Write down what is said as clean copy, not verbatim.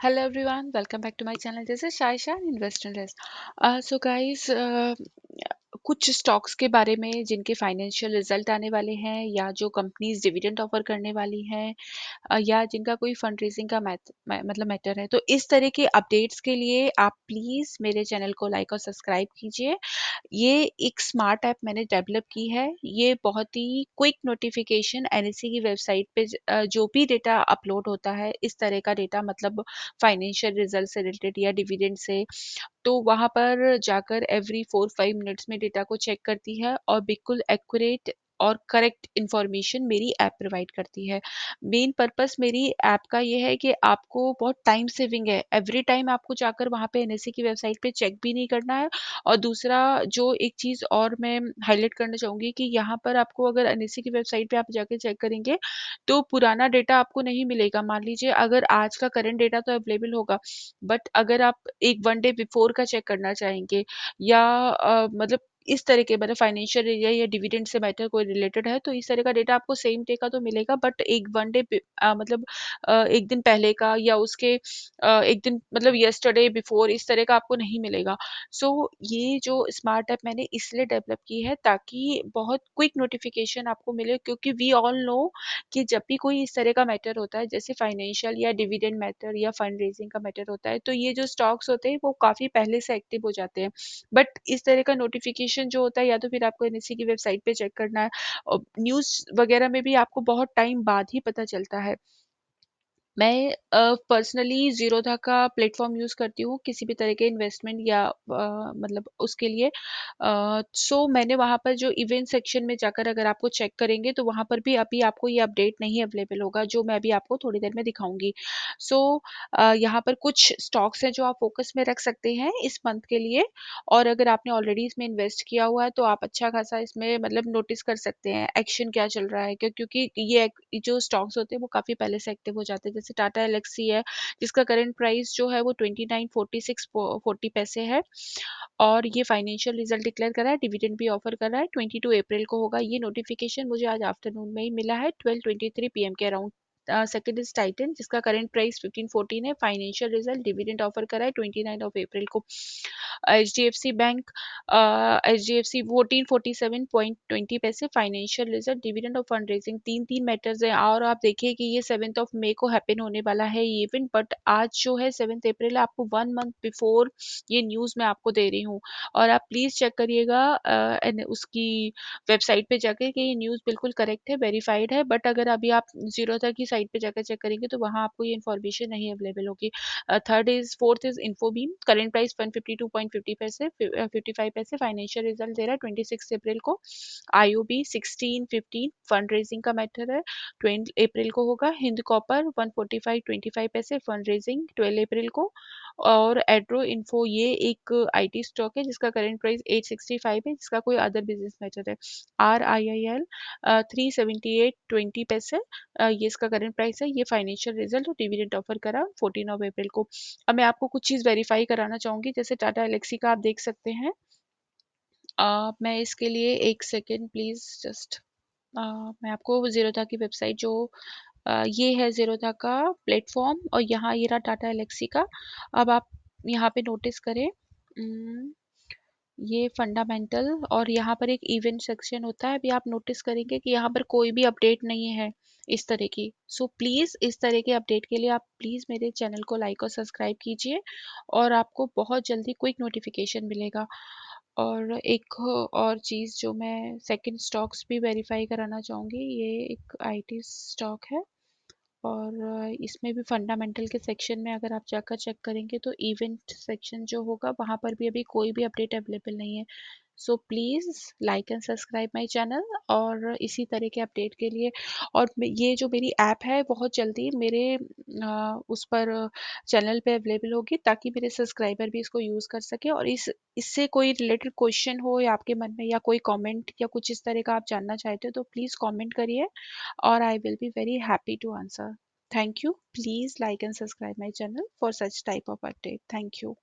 Hello everyone, welcome back to my channel. This is Shaisha, Investor Desk. So guys, कुछ stocks के बारे में जिनके फाइनेंशियल रिजल्ट आने वाले हैं या जो कंपनीज डिविडेंड ऑफर करने वाली हैं या जिनका कोई फंड रेजिंग का मतलब मैटर है, तो इस तरह के अपडेट्स के लिए आप प्लीज़ मेरे चैनल को लाइक और सब्सक्राइब कीजिए। ये एक स्मार्ट ऐप मैंने डेवलप की है। ये बहुत ही क्विक नोटिफिकेशन एनएससी की वेबसाइट पे जो भी डेटा अपलोड होता है, इस तरह का डेटा मतलब फाइनेंशियल रिजल्ट से रिलेटेड या डिविडेंड से, तो वहाँ पर जाकर एवरी 4-5 मिनट्स में डेटा को चेक करती है और बिल्कुल एक्यूरेट और करेक्ट इन्फॉर्मेशन मेरी ऐप प्रोवाइड करती है। मेन पर्पस मेरी ऐप का ये है कि आपको बहुत टाइम सेविंग है। एवरी टाइम आपको जाकर वहाँ पे एनएससी की वेबसाइट पे चेक भी नहीं करना है। और दूसरा जो एक चीज़ और मैं हाईलाइट करना चाहूँगी कि यहाँ पर आपको अगर एनएससी की वेबसाइट पे आप जाके चेक करेंगे, तो पुराना डेटा आपको नहीं मिलेगा। मान लीजिए अगर आज का करंट डेटा तो अवेलेबल होगा, बट अगर आप एक 1 डे बिफोर का चेक करना चाहेंगे या मतलब इस तरह के मतलब फाइनेंशियल या डिविडेंड से मैटर कोई रिलेटेड है, तो इस तरह का डेटा आपको सेम डे का तो मिलेगा, बट एक 1 डे मतलब 1 दिन पहले का या उसके 1 दिन मतलब यस्टरडे बिफोर इस तरह का आपको नहीं मिलेगा। सो ये जो स्मार्ट ऐप मैंने इसलिए डेवलप की है ताकि बहुत क्विक नोटिफिकेशन आपको मिले, क्योंकि वी ऑल नो कि जब भी कोई इस तरह का मैटर होता है जैसे फाइनेंशियल या डिविडेंड मैटर या फंड रेजिंग का मैटर होता है, तो ये जो स्टॉक्स होते हैं वो काफ़ी पहले से एक्टिव हो जाते हैं। बट इस तरह का नोटिफिकेशन जो होता है या तो फिर आपको एनएससी की वेबसाइट पे चेक करना है, और न्यूज़ वगैरह में भी आपको बहुत टाइम बाद ही पता चलता है। मैं पर्सनली ज़ीरोधा का प्लेटफ़ॉर्म यूज़ करती हूँ किसी भी तरह के इन्वेस्टमेंट या मतलब उसके लिए। सो मैंने वहाँ पर जो इवेंट सेक्शन में जाकर अगर आपको चेक करेंगे तो वहाँ पर भी अभी आपको ये अपडेट नहीं अवेलेबल होगा, जो मैं अभी आपको थोड़ी देर में दिखाऊँगी। सो यहाँ पर कुछ स्टॉक्स हैं जो आप फ़ोकस में रख सकते हैं इस मंथ के लिए, और अगर आपने ऑलरेडी इसमें इन्वेस्ट किया हुआ है तो आप अच्छा खासा इसमें मतलब नोटिस कर सकते हैं एक्शन क्या चल रहा है। क्योंकि ये जो स्टॉक्स होते हैं वो काफ़ी पहले से एक्टिव हो जाते हैं। जैसे टाटा एल्क्सी है, जिसका करंट प्राइस जो है वो 29.46 पैसे है, और ये फाइनेंशियल रिजल्ट डिक्लेयर कर रहा है, डिविडेंड भी ऑफर कर रहा है। 22 अप्रैल को होगा ये नोटिफिकेशन, मुझे आज आफ्टरनून में ही मिला है 12:23 पीएम के अराउंड। सेकंड इज टाइटन, जिसका करंट प्राइस 1514 है, फाइनेंशियल रिजल्ट डिविडेंड ऑफर करा है 29 अप्रैल को। एचडीएफसी बैंक, एचडीएफसी 1447.20 पैसे, फाइनेंशियल रिजल्ट डिविडेंड और फंड रेजिंग, तीन तीन मैटर्स हैं। और आप देखिए कि ये 7 मई को हैपन होने वाला है ये इवेंट, बट आज जो है 7 अप्रैल, आपको 1 मंथ बिफोर ये न्यूज़ मैं आपको दे रही हूँ। और आप प्लीज़ चेक करिएगा उसकी वेबसाइट पे जाके कि ये न्यूज़ बिल्कुल करेक्ट है, वेरीफाइड है। बट अगर अभी आप ज़ीरोधा की साइट पे जाकर चेक करेंगे तो वहाँ आपको ये इन्फॉर्मेशन नहीं अवेलेबल होगी। फोर्थ इज इन्फोबीम, करंट प्राइस 152.50 पैसे, 55 पैसे, फाइनेंशियल रिजल्ट दे रहा है 26 अप्रैल को। आईओबी 1615, फंड रेजिंग का मैटर है, 20 अप्रैल को होगा। हिंद कॉपर 145.25 पैसे, फंड रेजिंग 12 अप्रैल को। और एड्रो इन्फो, ये एक आईटी स्टॉक है जिसका करंट प्राइस 865 है, जिसका कोई अदर बिजनेस मैटर है। आर आई आई एल 378.20 पैसे, ये इसका करंट प्राइस है। ये फाइनेंशियल रिजल्ट और डिविडेंड ऑफर करा 14 अप्रैल को। अब मैं आपको कुछ चीज़ वेरीफाई कराना चाहूँगी, जैसे टाटा एलेक्सी का आप देख सकते हैं। मैं इसके लिए एक सेकेंड प्लीज़, जस्ट मैं आपको ज़ीरोधा की वेबसाइट जो ये है ज़ीरोधा का प्लेटफॉर्म, और यहाँ ये रहा टाटा एलेक्सी का। अब आप यहाँ पे नोटिस करें, ये फंडामेंटल, और यहाँ पर एक इवेंट सेक्शन होता है। अभी आप नोटिस करेंगे कि यहाँ पर कोई भी अपडेट नहीं है इस तरह की। सो प्लीज़ इस तरह के अपडेट के लिए आप प्लीज़ मेरे चैनल को लाइक और सब्सक्राइब कीजिए, और आपको बहुत जल्दी क्विक नोटिफिकेशन मिलेगा। और एक और चीज़ जो मैं सेकंड स्टॉक्स भी वेरीफाई कराना चाहूँगी, ये एक आईटी स्टॉक है, और इसमें भी फंडामेंटल के सेक्शन में अगर आप जाकर चेक करेंगे तो इवेंट सेक्शन जो होगा वहाँ पर भी अभी कोई भी अपडेट अवेलेबल नहीं है। So please like and subscribe my channel, और इसी तरह के अपडेट के लिए। और ये जो मेरी ऐप है बहुत जल्दी मेरे उस पर चैनल पे अवेलेबल होगी, ताकि मेरे सब्सक्राइबर भी इसको यूज़ कर सके। और इससे कोई रिलेटेड क्वेश्चन हो या आपके मन में, या कोई कमेंट या कुछ इस तरह का आप जानना चाहते हो, तो प्लीज़ कमेंट करिए, or I will be very happy to answer. Thank you. Please like and subscribe my channel for such type of update. Thank you.